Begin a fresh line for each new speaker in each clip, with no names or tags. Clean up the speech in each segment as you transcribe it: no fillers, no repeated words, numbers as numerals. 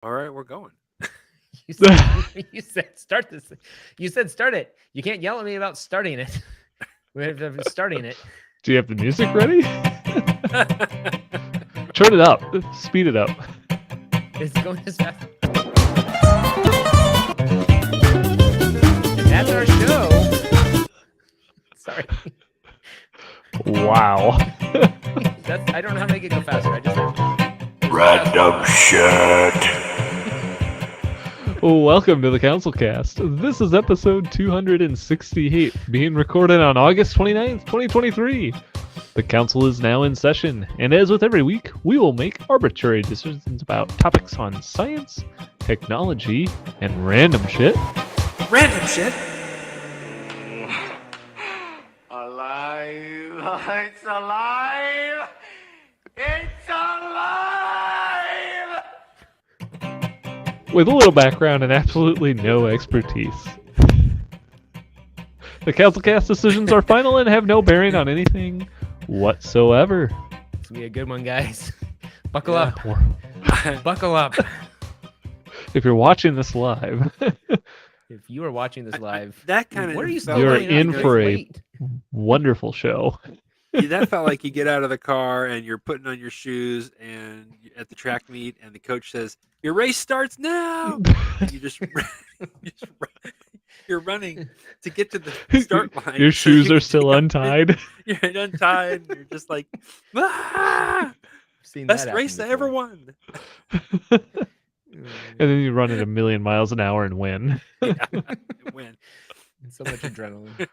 All right, we're going.
You said start this. You said start it. You can't yell at me about starting it. We have to starting it.
Do you have the music ready? Turn it up. Speed it up.
It's going as fast. And that's our show. Sorry.
Wow.
I don't know how to make it go faster. I just
Random shit.
Welcome to the CouncilCast. This is episode 268, being recorded on August 29th, 2023. The council is now in session, and as with every week, we will make arbitrary decisions about topics on science, technology, and random shit.
Random shit.
Alive! It's alive! It's alive!
With a little background and absolutely no expertise. The CouncilCast decisions are final and have no bearing on anything whatsoever.
It's gonna be a good one, guys. Buckle up. Buckle up.
If you're watching this live,
If you are watching this live,
that kind of
what are you
felt
You're
lining up?
in
Guys,
for a-
wait.
wonderful show.
that felt like you get out of the car and you're putting on your shoes and at the track meet and the coach says your race starts now. And you just you're running to get to the start line.
Your
so
shoes
you
are
can
still
get-
untied.
You're untied. And you're just like, ah,
I've seen
best
that
race I
happen
ever
before.
won.
And then you run at 1,000,000 miles an hour and win.
Yeah, win.
And so much adrenaline.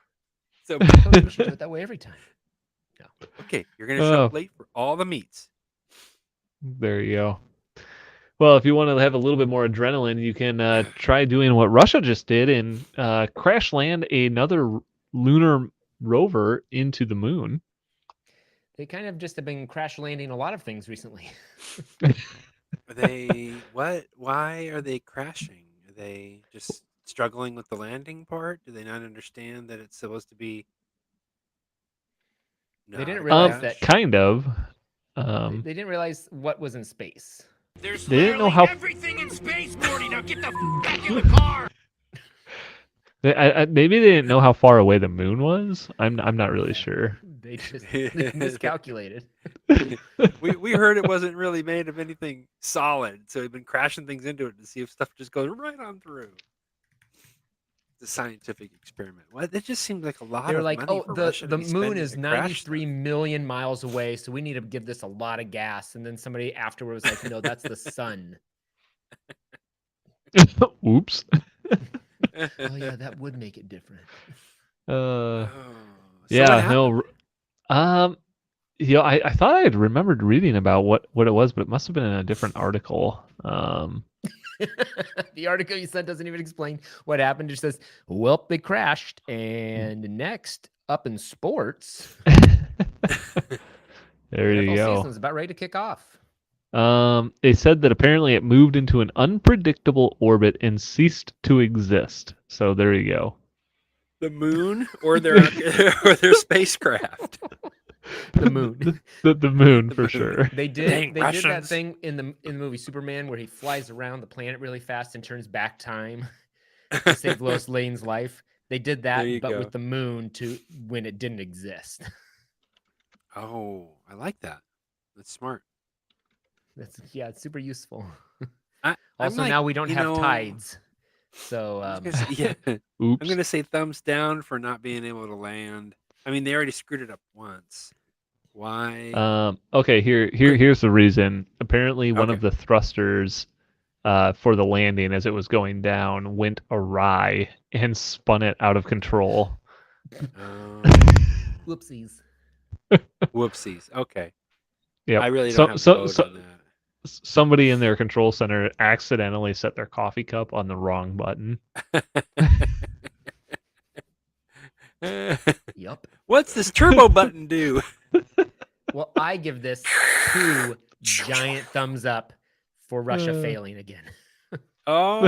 So
We should do it that way every time.
okay, you're gonna show up
Oh.
late for all the meets.
There you go. Well, if you want to have a little bit more adrenaline, you can try doing what Russia just did and crash land another lunar rover into the moon.
They kind of just have been crash landing a lot of things recently.
Are they what? Why are they crashing? Are they just struggling with the landing part? Do they not understand that it's supposed to be?
They didn't
not a
realize
crash?
that-
Kind of.
They didn't realize what was in space.
There's
They didn't know
literally
how-
everything in space, Morty. Now get the back in the car.
Maybe they didn't know how far away the moon was. I'm not really sure.
They just they miscalculated.
we heard it wasn't really made of anything solid, so we've been crashing things into it to see if stuff just goes right on through. It's a scientific experiment. What? It just seems like a lot
They were
of
like,
money
"Oh,
for
the
Russia to be
moon
spending
is
to crash
93
stuff."
million miles away, so we need to give this a lot of gas." And then somebody afterwards was like, "No, that's the sun."
Oops.
Oh yeah, that would make it different.
Oh, so what
Yeah,
happened?
no. I thought I had remembered reading about what it was, but it must have been in a different article.
The article you sent doesn't even explain what happened. It just says, "Well, they crashed." And next up in sports,
There you
NFL
go.
season's about ready to kick off.
They said that apparently it moved into an unpredictable orbit and ceased to exist. So there you go.
The moon or their or their spacecraft?
The moon.
The moon for
moon.
sure.
They did.
Dang,
They did that
Russians.
thing in the movie Superman where he flies around the planet really fast and turns back time to save Lois Lane's life. They did that,
There you
but
go.
with the moon to when it didn't exist.
Oh, I like that. That's smart.
It's super useful.
I'm
Also,
like,
now we don't
you
have
know,
tides, so
I was gonna say- yeah,
Oops.
I'm gonna say thumbs down for not being able to land. I mean, they already screwed it up once. Why?
Okay, here's the reason. Apparently, one of
Okay.
the thrusters for the landing as it was going down went awry and spun it out of control.
whoopsies.
Whoopsies. Okay.
Yeah,
I really don't have a vote on that.
somebody in their control center accidentally set their coffee cup on the wrong button.
Yup.
What's this turbo button do?
Well, I give this 2 giant thumbs up for Russia failing again.
Oh.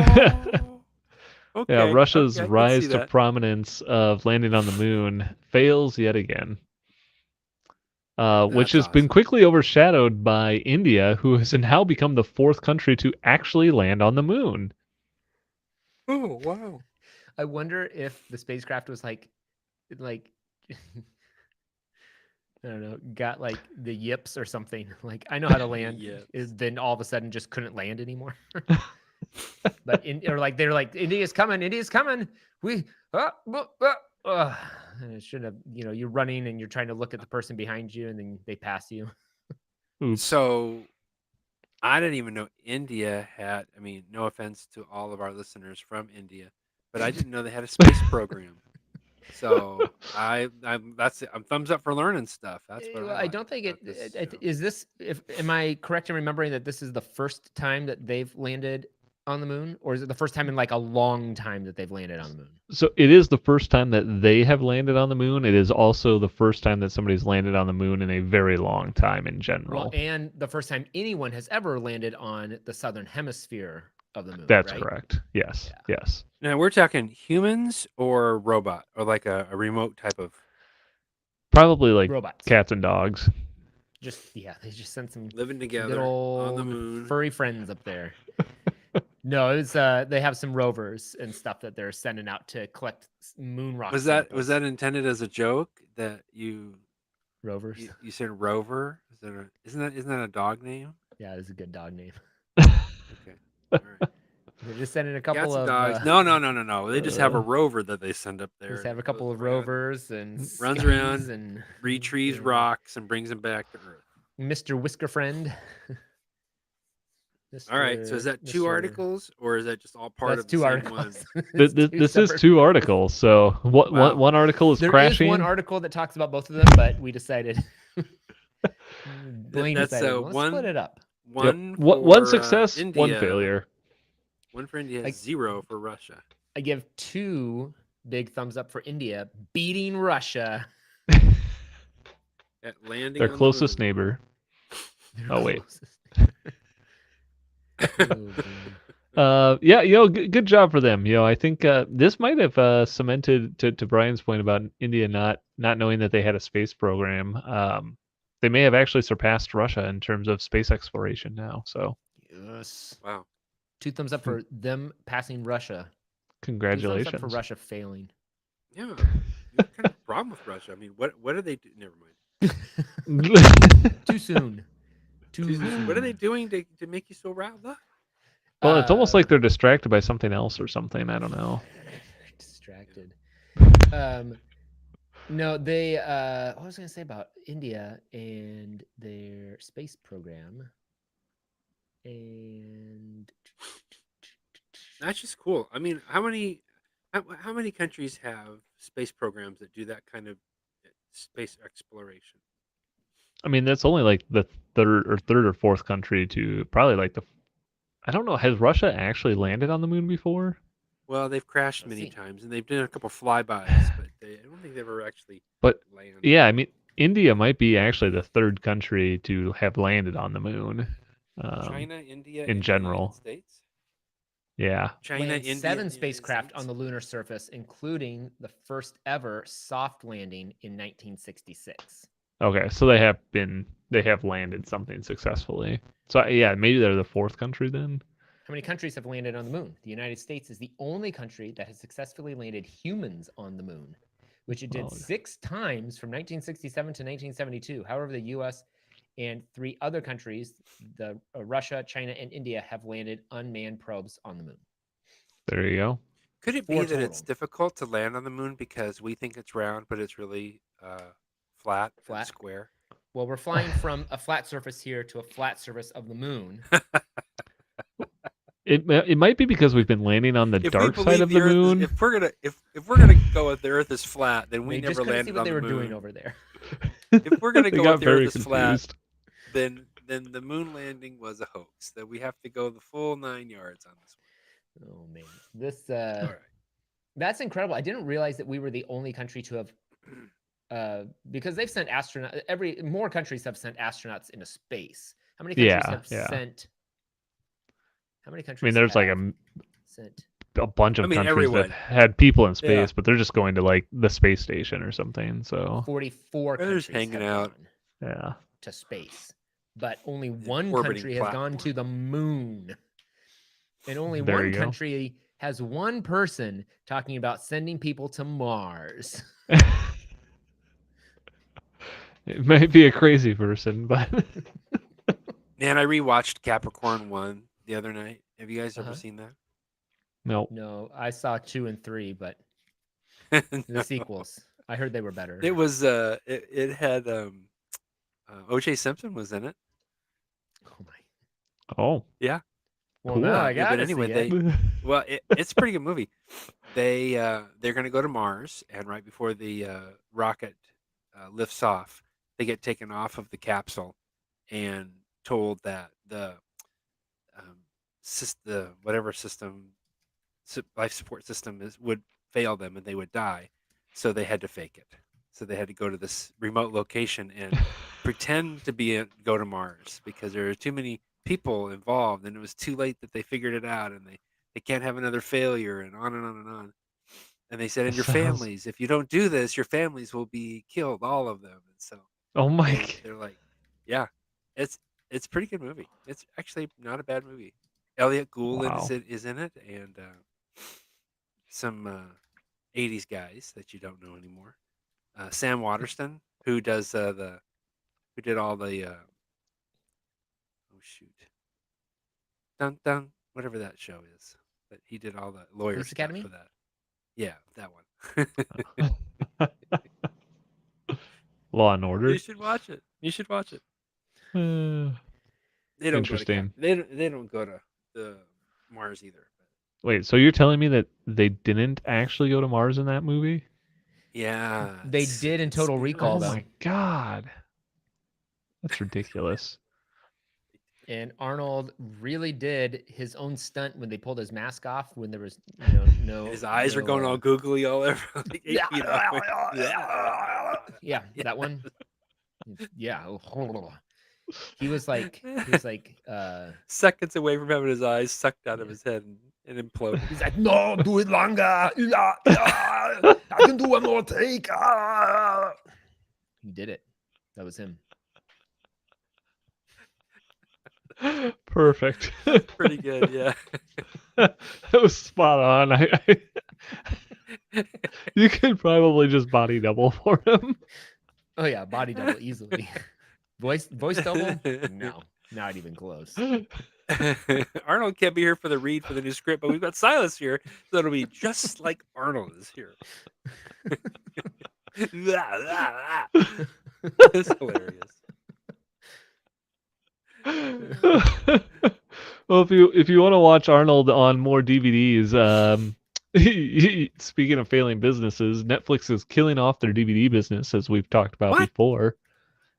Okay.
Yeah, Russia's
okay, I can
rise
see
to
that.
prominence of landing on the moon fails yet again. which
That's
has been
awesome.
quickly overshadowed by India, who has now become the fourth country to actually land on the moon.
Oh wow!
I wonder if the spacecraft was like I don't know, got like the yips or something. Like I know how to land,
Yips.
then all of a sudden just couldn't land anymore. But or like they're like India's coming. We and it should have, you're running and you're trying to look at the person behind you, and then they pass you.
Oops.
So I didn't even know India had. I mean, no offense to all of our listeners from India, but I didn't know they had a space program. So I'm thumbs up for learning stuff. That's what
Well,
I
I
like
don't think
about this show.
is this. If am I correct in remembering that this is the first time that they've landed on the moon, or is it the first time in like a long time that they've landed on the moon?
So it is the first time that they have landed on the moon. It is also the first time that somebody's landed on the moon in a very long time in
Well,
general.
and the first time anyone has ever landed on the southern hemisphere of the moon.
That's
right?
correct. Yes.
Yeah.
Yes.
Now we're talking humans or robot or like a remote type of
Probably like
Robots.
cats and dogs.
They just sent some
living
good
together on the
old
moon.
furry friends up there. No, it's they have some rovers and stuff that they're sending out to collect moon rock.
Was that intended as a joke that you
rovers?
you said rover? Isn't that a dog name?
Yeah, it is a good dog name.
Okay. All right.
They're just sending a couple
Cats and
of
dogs. No. They just have a rover that they send up there.
Just have
and
a
it
couple
goes
of
around,
rovers and
runs
skis
around,
and
retrieves
yeah.
rocks and brings them back to Earth.
Mr. Whisker Friend.
All right. So is that two articles or is that just all part
That's
of the
two
same
articles.
one?
It's
This
two
is
separate-
two articles. So
Wow.
one article is
There
crashing.
is one article that talks about both of them, but we decided. Blaine
That's,
decided, let's
one-
split it up.
Yep.
One
One
for,
success,
India,
one failure.
One for India,
Like-
0 for Russia.
I give 2 big thumbs up for India beating Russia.
At landing
Their
on
closest
the moon.
neighbor.
Their
Oh, wait.
closest. Oh, boy.
Yeah, good job for them. I think this might have cemented to Brian's point about India not knowing that they had a space program. They may have actually surpassed Russia in terms of space exploration now. So
Yes.
Wow.
2 thumbs up for them passing Russia. 2 thumbs
congratulations.
up for Russia failing.
Yeah. What kind of problem with Russia? I mean, what do they do? Never mind.
Too soon. Too soon.
What are they doing to make you so riled up?
Well, it's almost like
Uh,
they're distracted by something else or something. I don't know.
distracted. No, they what was I gonna say about India and their space program? And
That's just cool. I mean, how many countries have space programs that do that kind of space exploration?
I mean, that's only like the third or fourth country to probably like I don't know. Has Russia actually landed on the moon before?
Well, they've crashed
Let's
many
see.
times, and they've done a couple flybys, but I don't think they've ever actually
But
landed.
yeah, I mean, India might be actually the third country to have landed on the moon.
China, India,
in
and the
general.
United States.
Yeah.
China,
landed
India,
7
and the United
spacecraft on
States.
the lunar surface, including the first ever soft landing in 1966.
Okay, so they have landed something successfully. So yeah, maybe they're the fourth country then.
How many countries have landed on the moon? The United States is the only country that has successfully landed humans on the moon, which it did
Oh.
6 times from 1967 to 1972. However, the U.S. and 3 other countries, Russia, China, and India, have landed unmanned probes on the moon.
There you go.
Could it
4
be that it's
total.
difficult to land on the moon because we think it's round, but it's really flat, and
Flat.
square?
Well, we're flying from a flat surface here to a flat surface of the moon.
It might be because we've been landing on the
If we
dark side
believe
of the
Earth
moon.
if we're gonna go with the Earth is flat, then we
They
never
just couldn't see
landed
what
on
they
the
were
moon.
doing over there.
If we're gonna
They
go
got
with the
very
Earth is flat,
confused.
then the moon landing was a hoax. That we have to go the full 9 yards on this
Oh man, this
one. All right.
that's incredible. I didn't realize that we were the only country to have, because they've sent astronauts. More countries have sent astronauts into space. How many countries
Yeah,
have
yeah.
sent? How many countries?
I mean, there's like
have
a
sent.
bunch of
I mean,
countries
everyone.
that had people in space,
Yeah.
but they're just going to like the space station or something. So
44
They're
countries
just hanging
have
out.
gone.
Yeah.
to space, but only one
orbiting
country has gone to
platform.
the moon. And only
There
one
you go.
country has one person talking about sending people to Mars.
It might be a crazy person, but
Man, I rewatched Capricorn 1 the other night. Have you guys ever
Uh-huh.
seen that?
no.
No, I saw 2 and 3, but the
No.
sequels, I heard they were better.
It was it had O.J. Simpson was in it.
Oh my.
Oh,
Yeah.
Well,
Cool.
now I
Yeah, but
gotta
anyway,
see it.
it's a pretty good movie. They're going to go to Mars, and right before the rocket lifts off, they get taken off of the capsule and told that the whatever system life support system would fail them and they would die. So they had to fake it. So they had to go to this remote location and pretend to go to Mars because there are too many people involved and it was too late that they figured it out and they can't have another failure and on and on and on. And they said, and your
sounds.
families, if you don't do this, your families will be killed, all of them. And so
Oh my.
they're like, yeah, it's it's a pretty good movie. It's actually not a bad movie. Elliot Gould
Wow.
is in it, and some 80s guys that you don't know anymore. Sam Waterston, who does who did all the oh shoot, dun dun, whatever that show is. But he did all the lawyer
Police
stuff
Academy?
for that. Yeah, that one.
Law and Order.
You should watch it. You should watch it.
Uh,
They don't go to
Interesting.
they don't go to the Mars either. But
Wait, so you're telling me that they didn't actually go to Mars in that movie?
yeah,
They did in Total Recall,
Oh
though.
my god. That's ridiculous.
And Arnold really did his own stunt when they pulled his mask off when there was, no.
His eyes are
no,
going all googly all over, like 8 feet off.
Yeah, that one. Yeah. He was like,
seconds away from having his eyes sucked out of his head and imploded.
he's like, no, do it longer. Yeah, I can do one more take. He did it. That was him.
Perfect.
Pretty good, yeah.
That was spot on. You could probably just body double for him.
Oh yeah, body double easily. Voice double? No, not even close.
Arnold can't be here for the read for the new script, but we've got Silas here, so it'll be just like Arnold is here. It's hilarious.
Well, if you want to watch Arnold on more DVDs, speaking of failing businesses, Netflix is killing off their DVD business, as we've talked about
What?
before.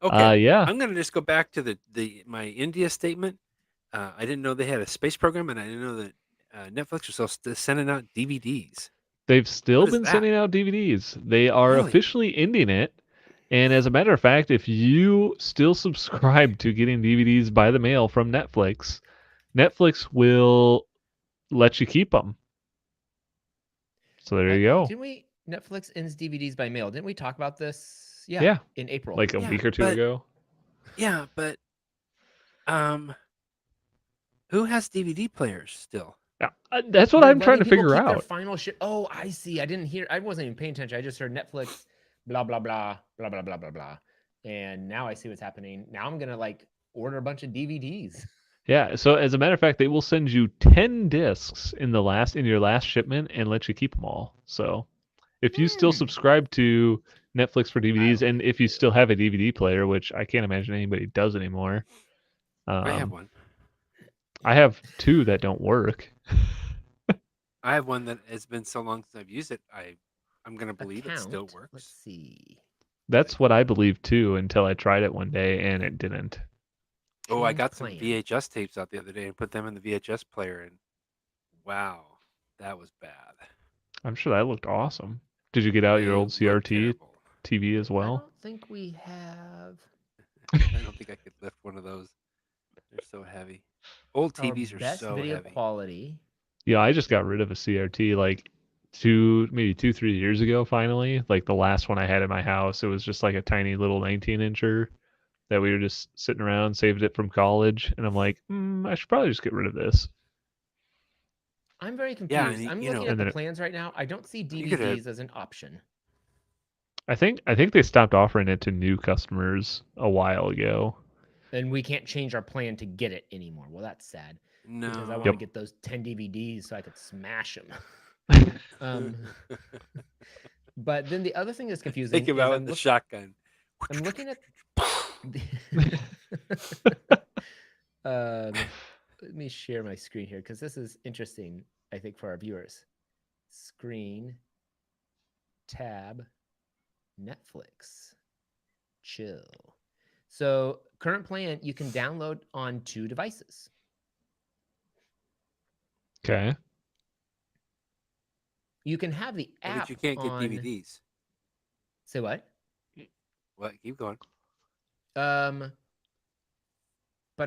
Okay,
Yeah,
I'm gonna just go back to the my India statement. I didn't know they had a space program, and I didn't know that Netflix was still sending out DVDs.
they've still
What is
been
that?
sending out DVDs. They are
Really?
officially ending it. And as a matter of fact, if you still subscribe to getting DVDs by the mail from Netflix, Netflix will let you keep them. So there you go.
Didn't we? Netflix ends DVDs by mail. Didn't we talk about this?
Yeah.
In April.
Like a
Yeah,
week or two
but-
ago.
Yeah, but who has DVD players still?
Yeah, that's what
They're
I'm trying to
letting people
figure
keep their
out.
final shit. Oh, I see. I didn't hear. I wasn't even paying attention. I just heard Netflix, blah blah blah blah blah blah blah blah, and now I see what's happening. Now I'm gonna order a bunch of DVDs.
Yeah, so as a matter of fact, they will send you 10 discs in your last shipment and let you keep them all. So if you still subscribe to Netflix for DVDs, and if you still have a DVD player, which I can't imagine anybody does anymore,
I have one.
I have 2 that don't work.
I have one that has been so long since I've used it. I'm gonna believe it still
Account.
works.
Let's see.
That's what I believed too until I tried it one day and it didn't.
Oh, I
Change
got some
plan.
VHS tapes out the other day and put them in the VHS player, and wow, that was bad.
I'm sure that looked awesome. Did you get out your
They
old
looked
CRT
terrible.
TV as
I
well?
don't think we have.
I don't think I could lift one of those. They're so heavy. Old
Our
TVs are
best
so
video
heavy.
quality.
Yeah, I just got rid of a CRT like 3 years ago finally. Like the last one I had in my house, it was just like a tiny little 19-incher. that we were just sitting around, saved it from college, and I'm like, I should probably just get rid of this.
I'm very
Yeah,
confused.
and
I'm
you
looking
know,
at the
And then
plans right now. I don't see
You could have-
DVDs as an option.
I think they stopped offering it to new customers a while ago.
And we can't change our plan to get it anymore. Well, that's sad because I
no.
want to get those 10 DVDs so I could smash them. But then the other thing that's confusing
Take him
is
out with the shotgun.
I'm looking at let me share my screen here because this is interesting, I think, for our viewers. Screen, tab, Netflix, chill. So current plan, you can download on 2 devices.
Okay.
You can have the
Yeah,
app
but you can't get
on...
DVDs.
Say what?
What? Keep going.
But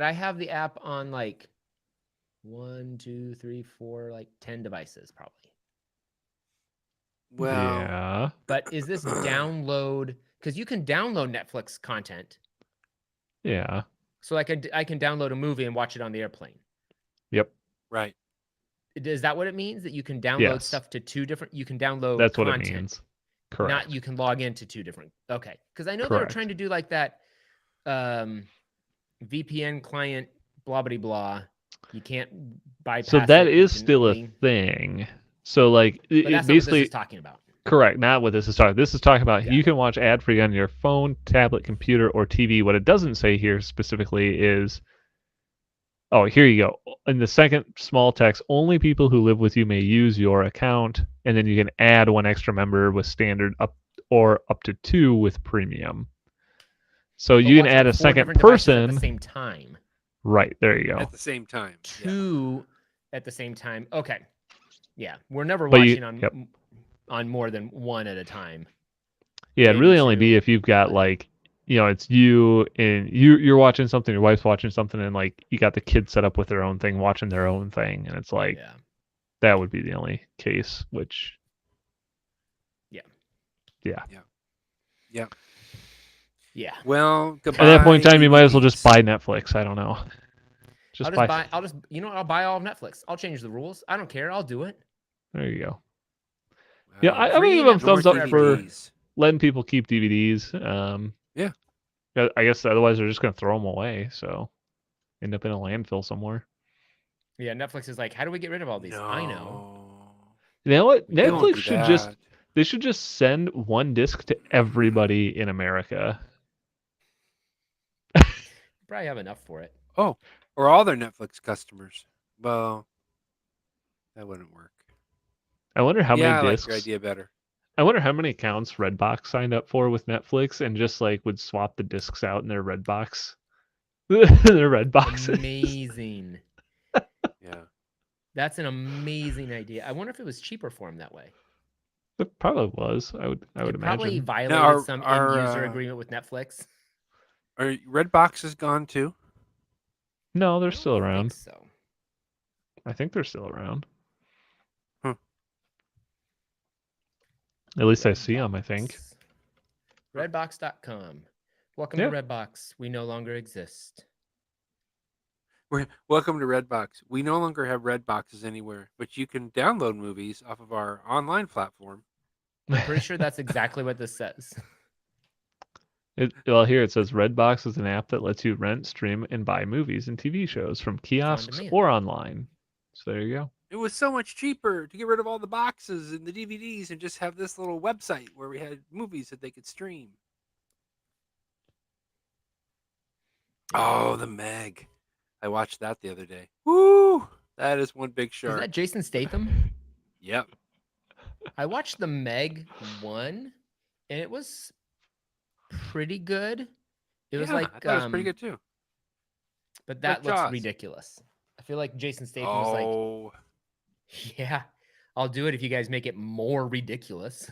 I have the app on like 1, 2, 3, 4, like 10 devices probably.
Well,
Yeah.
But is this download? Because you can download Netflix content.
Yeah.
So I can download a movie and watch it on the airplane.
Yep.
right.
Is that what it means? That you can download
Yes.
stuff to 2 different? You can download
That's
content.
what it means. Correct.
Not you can log into 2 different. Okay. Because I know they were
Correct.
trying to do like that VPN client, blah blah blah. You can't bypass.
So that
it.
is
You can
still a
link-
thing. So like
But
it
that's not what
basically
this is talking about.
correct. Not what this is talking. This is talking about
Yeah.
you can watch ad free on your phone, tablet, computer, or TV. What it doesn't say here specifically is, oh, here you go. In the second small text, only people who live with you may use your account, and then you can add 1 extra member with standard up to 2 with premium. So
But
you can
watch it
add
on
a
4
second
different devices at
person.
the same time.
Right there you go.
At the same time. Yeah.
2 at the same time. Okay. Yeah, we're never
But you-
watching on
yep.
on more than 1 at a time.
Yeah, it'd
maybe
really only
2,
be if you've got
but-
like, it's you and you're watching something, your wife's watching something, and like you got the kids set up with their own thing, watching their own thing, and it's like
Yeah.
that would be the only case. Which,
Yeah.
yeah.
Yeah.
Well, goodbye.
At that point in time, you might as well just
DVDs.
buy Netflix. I don't know.
You know what? I'll buy all of Netflix. I'll change the rules. I don't care. I'll do it.
There you go.
Wow.
Yeah, I'm gonna
Free
give them
Netflix
thumbs
for
up for
everyone.
DVDs.
letting people keep DVDs.
Yeah.
I guess otherwise they're just gonna throw them away. So end up in a landfill somewhere.
Yeah, Netflix is like, how do we get rid of all these? I know.
You know what?
They won't
Netflix
do
should just
that.
they should just send 1 disc to everybody in America.
Probably have enough for it.
Oh, or all their Netflix customers. Well, that wouldn't work.
I wonder how
yeah,
many
I
discs.
like your idea better.
I wonder how many accounts Redbox signed up for with Netflix and just like would swap the discs out in their Redbox. Their Redboxes.
Amazing.
Yeah.
That's an amazing idea. I wonder if it was cheaper for him that way.
It probably was. I would
It probably
imagine.
violated
Now,
some
our,
end user agreement with Netflix.
Are Redbox is gone too?
No,
I
they're
don't
still
think
around.
so.
I think they're still around.
Huh.
At least I see them, I think.
Redbox.com. Welcome
Yeah.
to Redbox. We no longer exist.
Welcome to Redbox. We no longer have Redboxes anywhere, but you can download movies off of our online platform.
I'm pretty sure that's exactly what this says.
Well, here it says Redbox is an app that lets you rent, stream, and buy movies and TV shows from kiosks
demand.
or online. So there you go.
It was so much cheaper to get rid of all the boxes and the DVDs and just have this little website where we had movies that they could stream. Oh, the Meg. I watched that the other day. Woo! That is one big
Is
shark.
that Jason Statham?
Yep.
I watched the Meg 1, and it was pretty good. It was
Yeah,
like,
I thought it was pretty good too.
but that
like
looks
Jaws.
ridiculous. I feel like Jason Statham was like,
Oh,
yeah, I'll do it if you guys make it more ridiculous.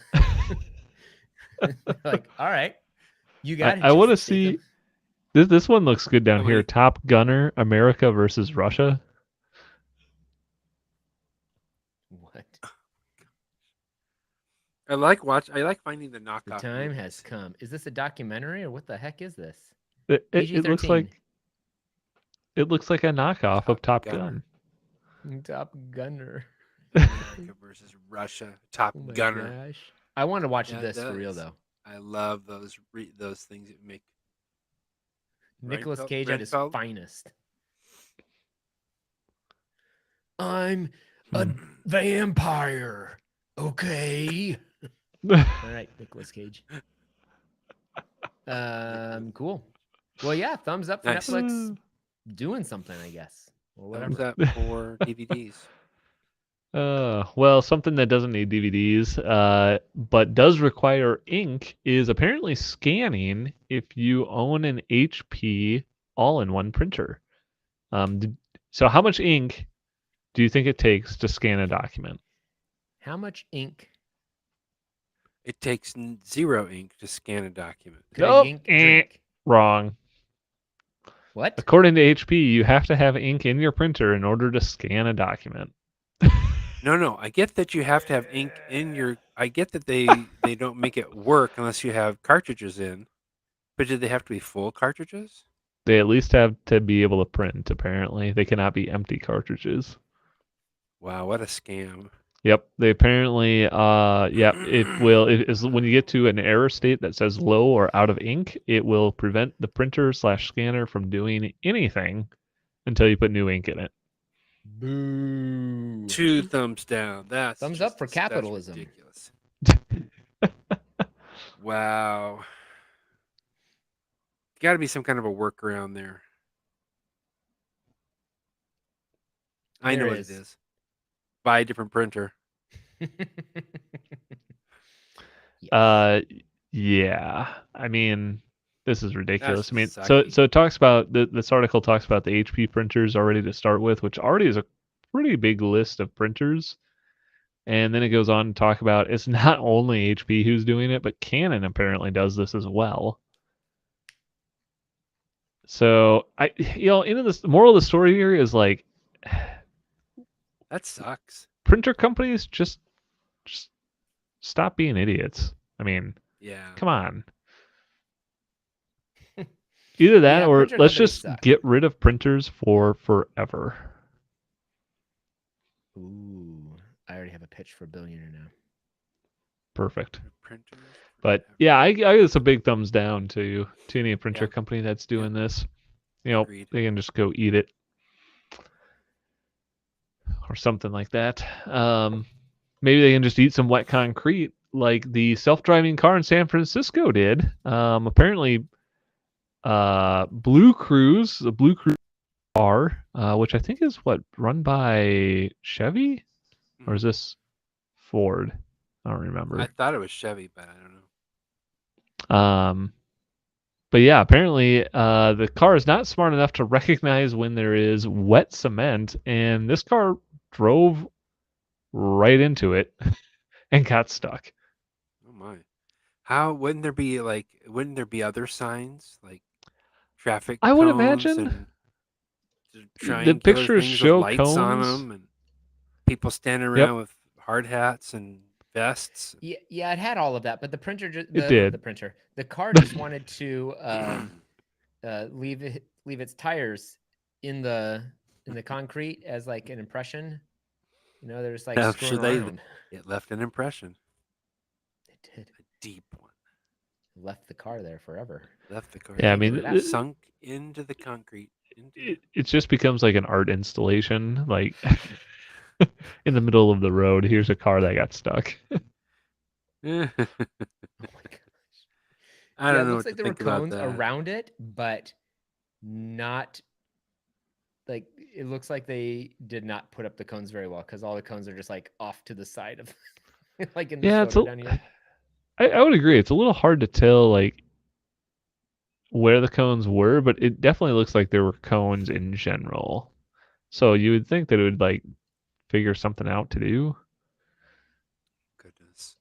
Like, all right, you got it.
I want to
Jason Statham.
see. This one looks good down
Oh,
here.
wait.
Top Gunner, America versus Russia.
What?
I like finding the knockoff.
The time
movies.
has come. Is this a documentary or what the heck is this?
It looks like a knockoff of Top
Gunner.
Gun.
Top Gunner.
America versus Russia. Top
Oh my
Gunner.
gosh. I want to watch
Yeah,
this for real
those-
though.
I love those things that make
Nicolas
Reinfeld-
Cage at his
Reinfeld?
finest. I'm a vampire. Okay. All right, Nicolas Cage. Cool. Well, yeah, thumbs up for
Nice.
Netflix doing something, I guess, or
Thumbs
whatever.
up for DVDs.
Well, something that doesn't need DVDs, but does require ink is apparently scanning if you own an HP all-in-one printer. So how much ink do you think it takes to scan a document?
How much ink
It takes 0 ink to scan a document.
could a
Nope.
yink drink?
Wrong.
What?
According to HP, you have to have ink in your printer in order to scan a document.
No. I get that you have to have ink in your. I get that they don't make it work unless you have cartridges in. But do they have to be full cartridges?
They at least have to be able to print, apparently. They cannot be empty cartridges.
Wow, what a scam!
Yep, they apparently, it will, when you get to an error state that says low or out of ink, it will prevent the printer/scanner from doing anything until you put new ink in it.
Boo.
2 thumbs down. That's
Thumbs
just-
up for
that's
capitalism.
ridiculous. Wow. Got to be some kind of a workaround there. I know
There
what
is.
it is. Buy a different printer.
Yeah. I mean, this is ridiculous. I mean,
just
so
sucky.
it talks about this article talks about the HP printers already to start with, which already is a pretty big list of printers. And then it goes on to talk about it's not only HP who's doing it, but Canon apparently does this as well. So into this, the moral of the story here is like,
That sucks.
printer companies just stop being idiots. I mean,
Yeah.
come on. Either that
Yeah,
or
printer
let's
companies
just
suck.
get rid of printers for forever.
Ooh, I already have a pitch for a billionaire now.
Perfect.
Printers.
But yeah, I guess a big thumbs down to any printer
Yeah.
company that's doing this. You know,
Agreed.
they can just go eat it. Or something like that. Maybe they can just eat some wet concrete like the self-driving car in San Francisco did. Apparently, the Blue Cruise car, which I think is run by Chevy, or is this Ford? I don't remember.
I thought it was Chevy, but I don't know.
But yeah, apparently the car is not smart enough to recognize when there is wet cement, and this car drove right into it and got stuck.
Oh my. How wouldn't there be other signs like traffic
I would
cones
imagine
and
the
triangular
pictures
things
show
with lights on
cones.
them and people standing around with hard hats and vests?
Yeah, it had all of that, but the printer just
did.
the car just wanted to leave its tires in the concrete as like an impression. You know, they're just like
I'm
screwing
sure they-
around.
It left an impression,
It did.
a deep one.
Left the car there forever.
Left the car.
Yeah, I
Can't get
mean,
rid of it.
sunk into the concrete.
it just becomes like an art installation, like in the middle of the road. Here's a car that got stuck.
I
Oh my gosh.
don't
It
know
looks
what
like
to
there were
think about
cones
that.
around it, but not like it looks like they did not put up the cones very well because all the cones are just like off to the side of like in this
Yeah,
photo down here.
I would agree. It's a little hard to tell like where the cones were, but it definitely looks like there were cones in general. So you would think that it would like figure something out to do.
Goodness.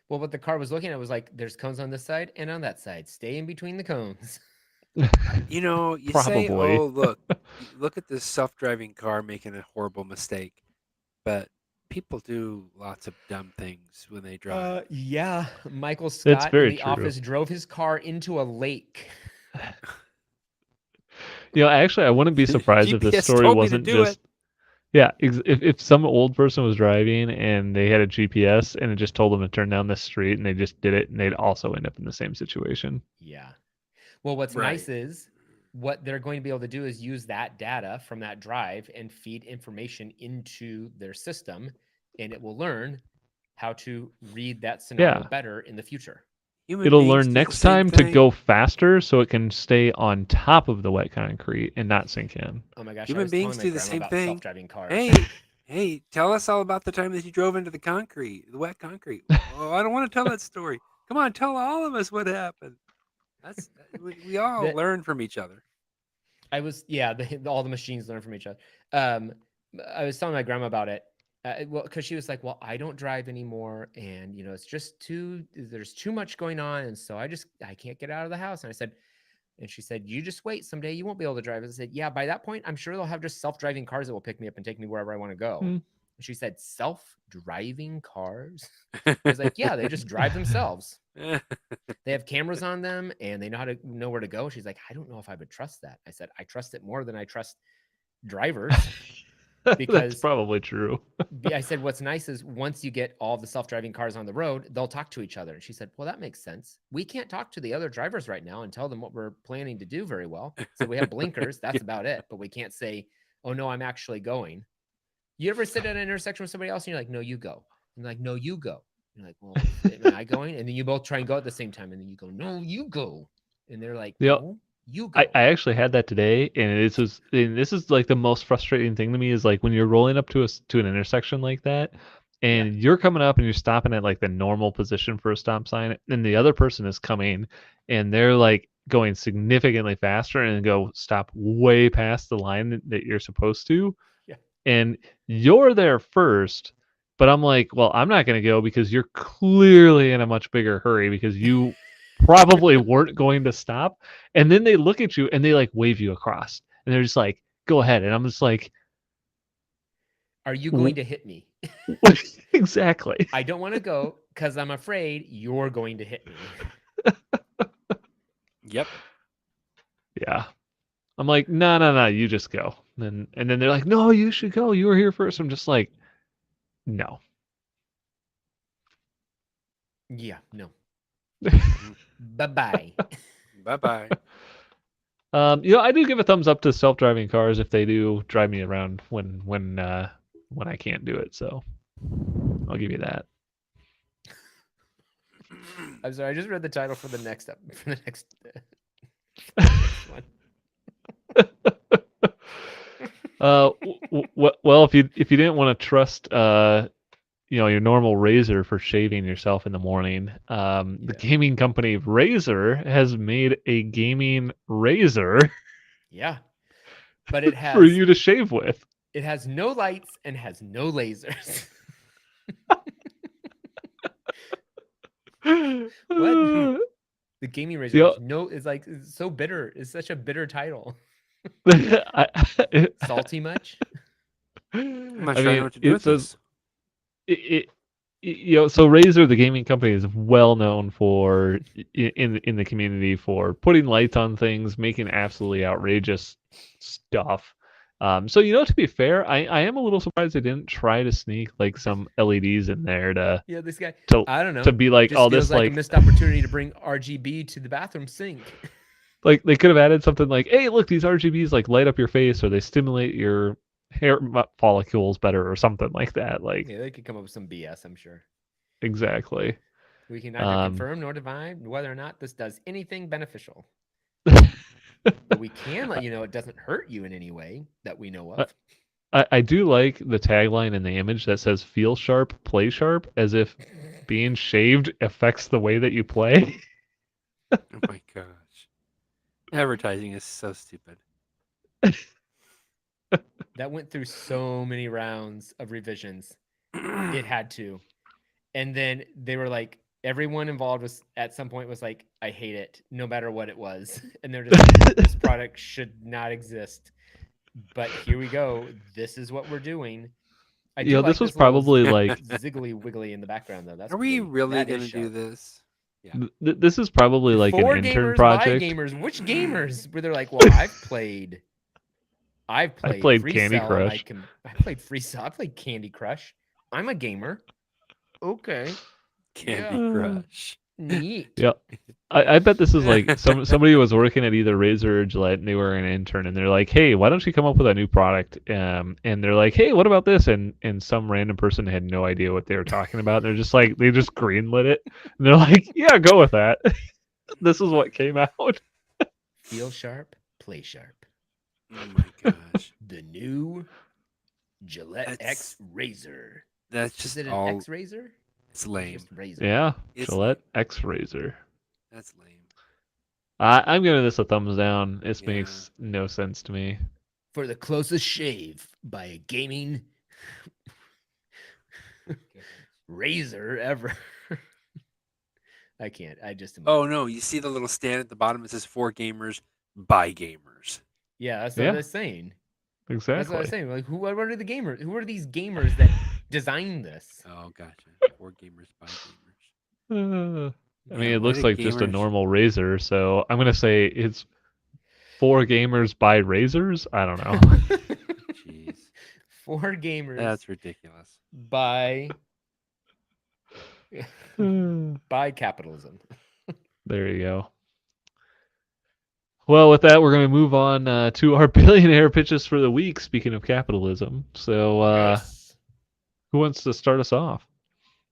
Well, what the car was looking at was like there's cones on this side and on that side. Stay in between the cones.
You know, you say,
Probably.
"Oh, look at this self-driving car making a horrible mistake," but people do lots of dumb things when they drive.
Yeah, Michael Scott in
very
The
true.
Office drove his car into a lake.
Actually, I wouldn't be surprised if this
GPS
story
told me to
wasn't
do
just if some old person was driving and they had a GPS and it just told them to turn down this street and they just did it and they'd also end up in the same situation.
Yeah. Well, what's
Right.
nice is what they're going to be able to do is use that data from that drive and feed information into their system, and it will learn how to read that scenario
Yeah.
better in the future.
Human
It'll
beings
learn
do the
next
same
time to
thing.
go faster so it can stay on top of the wet concrete and not sink in.
Oh my gosh, I
Human
was
beings
telling my
do the
grandma
same
about
thing.
self-driving cars.
Hey, tell us all about the time that you drove into the wet concrete. Oh, I don't want to tell that story. Come on, tell all of us what happened. We all
That-
learn from each other.
I was, all the machines learn from each other. I was telling my grandma about it. Well, because she was like, "Well, I don't drive anymore, and it's just there's too much going on, and so I can't get out of the house." And she said, "You just wait. Someday you won't be able to drive." I said, "Yeah, by that point, I'm sure they'll have just self-driving cars that will pick me up and take me wherever I want to go."
Hmm.
And she said, "Self-driving cars?" I was like, "Yeah, they just drive themselves. They have cameras on them and they know where to go." She's like, "I don't know if I would trust that." I said, "I trust it more than I trust drivers."
That's
Because
probably true.
I said, "What's nice is once you get all the self-driving cars on the road, they'll talk to each other." And she said, "Well, that makes sense. We can't talk to the other drivers right now and tell them what we're planning to do very well. So we have blinkers. That's about it. But we can't say, 'Oh no, I'm actually going.'" You ever sit at an intersection with somebody else and you're like, "No, you go." And they're like, "No, you go." You're like, "Well, am I going?" And then you both try and go at the same time. And then you go, "No, you go." And they're like,
Yep.
"No, you go."
I actually had that today, and this is like the most frustrating thing to me is like when you're rolling up to an intersection like that, and you're coming up and you're stopping at like the normal position for a stop sign, and the other person is coming, and they're like going significantly faster and go stop way past the line that you're supposed to,
Yeah.
and you're there first. But I'm like, well, I'm not going to go because you're clearly in a much bigger hurry because you probably weren't going to stop. And then they look at you and they like wave you across. And they're just like, go ahead. And I'm just like,
Are you going to hit me?
exactly.
I don't want to go because I'm afraid you're going to hit me.
Yep.
Yeah. I'm like, no, you just go. And then they're like, no, you should go. You were here first. I'm just like, no.
Yeah, no. Bye-bye.
Bye-bye.
I do give a thumbs up to self-driving cars if they do drive me around when I can't do it. So I'll give you that.
I'm sorry, I just read the title for the next one.
Well, if you didn't want to trust your normal razor for shaving yourself in the morning, the gaming company Razer has made a gaming razor
Yeah. But it
for you to shave with.
It has no lights and has no lasers. What? The gaming razor is like it's so bitter. It's such a bitter title. Salty much?
I'm not sure I know what to do with this.
So Razer, the gaming company, is well known for in the community for putting lights on things, making absolutely outrageous stuff. So to be fair, I am a little surprised they didn't try to sneak like some LEDs in there to
this guy.
to,
I don't know.
to be like
Just
all
feels
this
like a missed opportunity to bring RGB to the bathroom sink.
Like they could have added something like, hey, look, these RGBs like light up your face or they stimulate your hair follicles better or something like that. Like
they could come up with some BS, I'm sure.
Exactly.
We can neither confirm nor deny whether or not this does anything beneficial. But we can let you know it doesn't hurt you in any way that we know of.
I do like the tagline in the image that says "Feel sharp, play sharp," as if being shaved affects the way that you play.
Oh my gosh. Advertising is so stupid.
That went through so many rounds of revisions. It had to. And then they were like, everyone involved was at some point was like, I hate it, no matter what it was. And they're just like, this product should not exist. But here we go. This is what we're doing. I
You
do
know,
like
this was
little
probably like
ziggly wiggly in the background though. That's
Are we
pretty.
really
That is
gonna do
sharp.
this? Yeah.
this is probably like an
For
intern
gamers, by
project.
gamers. Which gamers? Where they're like, well, I've played
I played
Free
Candy
Cell and
Crush.
I played Free Cell. I played Candy Crush. I'm a gamer. Okay.
Candy
Yeah.
Crush.
Neat.
Yeah. I bet this is like somebody was working at either Razor or Gillette and they were an intern and they're like, hey, why don't you come up with a new product? And they're like, hey, what about this? And some random person had no idea what they were talking about. They're just like, they just greenlit it. And they're like, yeah, go with that. This is what came out.
Feel sharp, play sharp.
Oh my gosh.
The new Gillette
That's-
X Razor.
That's
Is
just
it an
all.
X Razor?
It's
Or
lame.
just Razor.
Yeah.
It's
Gillette
lame.
X Razor.
That's lame.
I'm giving this a thumbs down. This
Yeah.
makes no sense to me.
For the closest shave by a gaming razor ever. I can't. I just.
Oh no! You see the little stand at the bottom? It says "For gamers, by gamers."
Yeah, that's what
Yeah.
I was saying.
Exactly.
That's what I was saying. Like, what are the gamers? Who are these gamers that designed this?
Oh, gotcha. For gamers, by gamers.
I mean,
Yeah,
it
why
looks
did
like just a
gamers-
normal razor, so I'm gonna say it's for gamers by razors. I don't know.
Jeez,
For gamers
that's ridiculous.
by capitalism.
There you go. Well, with that, we're going to move on to our billionaire pitches for the week. Speaking of capitalism, so
Yes.
who wants to start us off?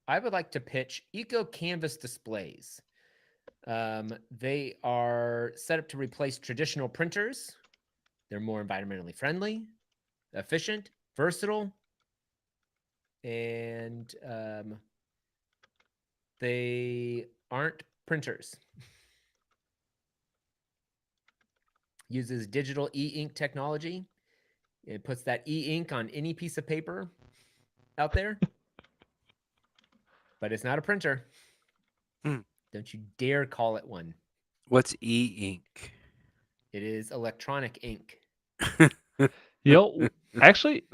I would like to pitch Eco Canvas displays. They are set up to replace traditional printers. They're more environmentally friendly, efficient, versatile, and they aren't printers. Uses digital e-ink technology. It puts that e-ink on any piece of paper out there. But it's not a printer.
Hmm.
Don't you dare call it one.
What's e-ink?
It is electronic ink.
You know, actually,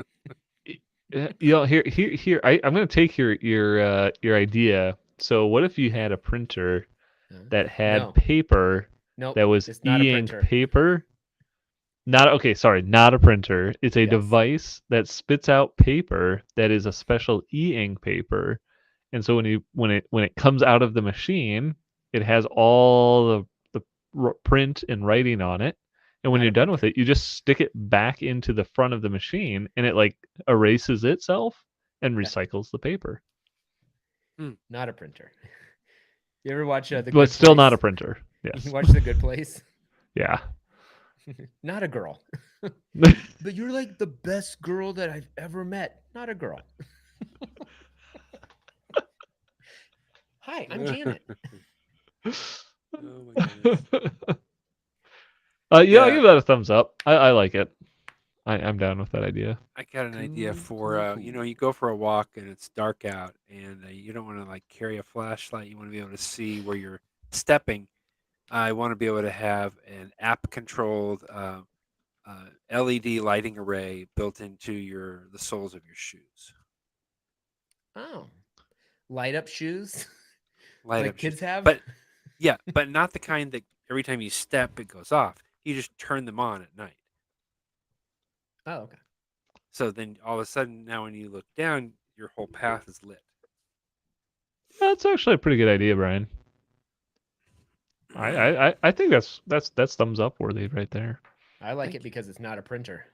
here. I'm going to take your idea. So, what if you had a printer that had
No.
paper
Nope.
that was
it's not a
e-ink
printer.
paper? Not a printer. It's a
Yes.
device that spits out paper that is a special e-ink paper. And so when it comes out of the machine, it has all the print and writing on it. And when
Not a
you're done with it, you just stick it back into the front of the machine and it like erases itself and
Yeah.
recycles the paper.
Not a printer. You ever watch The Good
But still not a
Place?
printer. Yes.
You watch The Good Place?
Yeah.
Not a girl. But you're like the best girl that I've ever met. Not a girl. Hi, I'm Janet.
Oh my goodness.
Yeah, I'll
Yeah.
give that a thumbs up. I like it. I'm down with that idea.
I got an idea
Cool,
for
cool,
you go for a walk and it's dark out and you don't want to like carry a flashlight. You want to be able to see where you're stepping. I want to be able to have an app controlled LED lighting array built into the soles of your shoes.
Oh. Light up shoes?
Light
Like
up shoes.
kids have?
But yeah, but not the kind that every time you step it goes off. You just turn them on at night.
Oh, okay.
So then all of a sudden now when you look down, your whole path is lit.
That's actually a pretty good idea, Brian. I think that's thumbs up worthy right there.
I like
Thank
it because it's not a printer.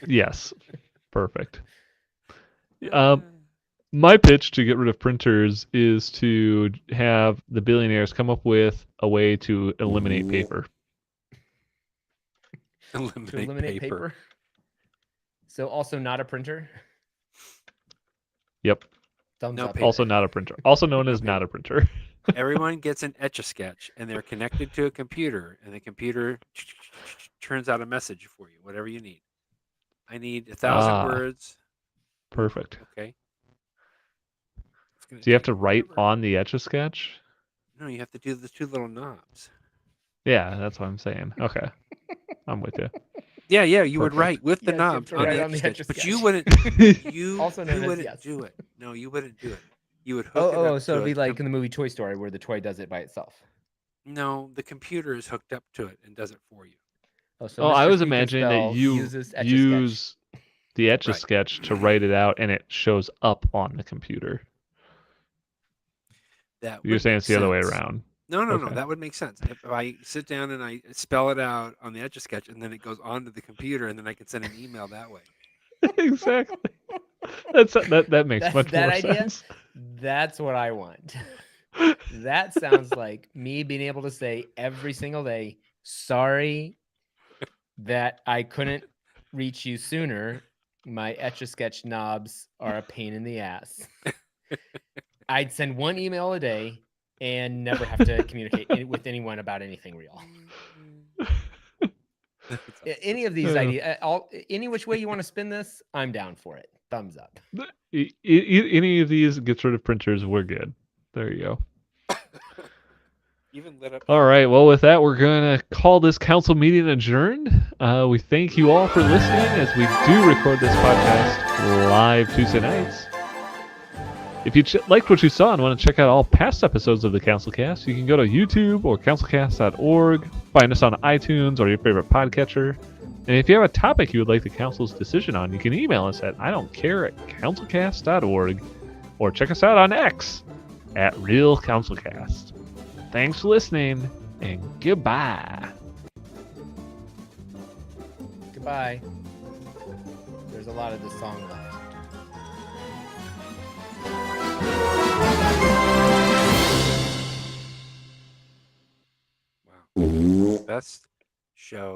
Yes, perfect. My pitch to get rid of printers is to have the billionaires come up with a way to eliminate paper.
To eliminate paper. So also not a printer.
Yep.
Thumbs
No
up.
paper.
Also not a printer. Also known as not a printer.
Everyone gets an Etch-a-Sketch and they're connected to a computer and the computer turns out a message for you, whatever you need. I need 1,000
Ah.
words.
Perfect.
Okay. It's gonna
Do you have
take
to write
forever.
on the Etch-a-Sketch?
No, you have to do the two little knobs.
Yeah, that's what I'm saying. Okay, I'm with you.
Yeah, you would
Perfect.
write with the
Yes, you have
knobs
to
on
write
the
on the
Etch-a-Sketch, but you
Etch-a-Sketch.
wouldn't. You
Also known
you
as
wouldn't
yes.
do it. No, you wouldn't do it. You would hook it
Oh,
up
so
to
it'd be
a
like in the movie Toy Story where the toy does it by itself.
No, the computer is hooked up to it and does it for you.
Oh, so
Oh, I
Mr.
was imagining that
Speak-and-Spell
you
uses Etch-a-Sketch.
use the Etch-a-Sketch to write it out, and it shows up on the computer.
That
You're
would
saying
make
it's the other way
sense.
around.
No,
Okay.
that would make sense. If I sit down and I spell it out on the Etch-a-Sketch and then it goes onto the computer and then I can send an email that way.
Exactly. That makes
That's
much
that
more
idea.
sense.
That's what I want. That sounds like me being able to say every single day, sorry that I couldn't reach you sooner. My Etch-a-Sketch knobs are a pain in the ass. I'd send one email a day and never have to communicate with anyone about anything real. Any of these ideas, any which way you want to spin this, I'm down for it. Thumbs up.
Any of these gets rid of printers, we're good. There you go.
Even lit up.
All right. Well, with that, we're going to call this council meeting adjourned. We thank you all for listening as we do record this podcast live Tuesday nights. If you liked what you saw and want to check out all past episodes of the CouncilCast, you can go to YouTube or councilcast.org, find us on iTunes or your favorite podcatcher. And if you have a topic you would like the council's decision on, you can email us at idon'tcare@councilcast.org or check us out on X at RealCouncilCast. Thanks for listening, and goodbye.
Goodbye. There's a lot of this song left.
Wow. Best show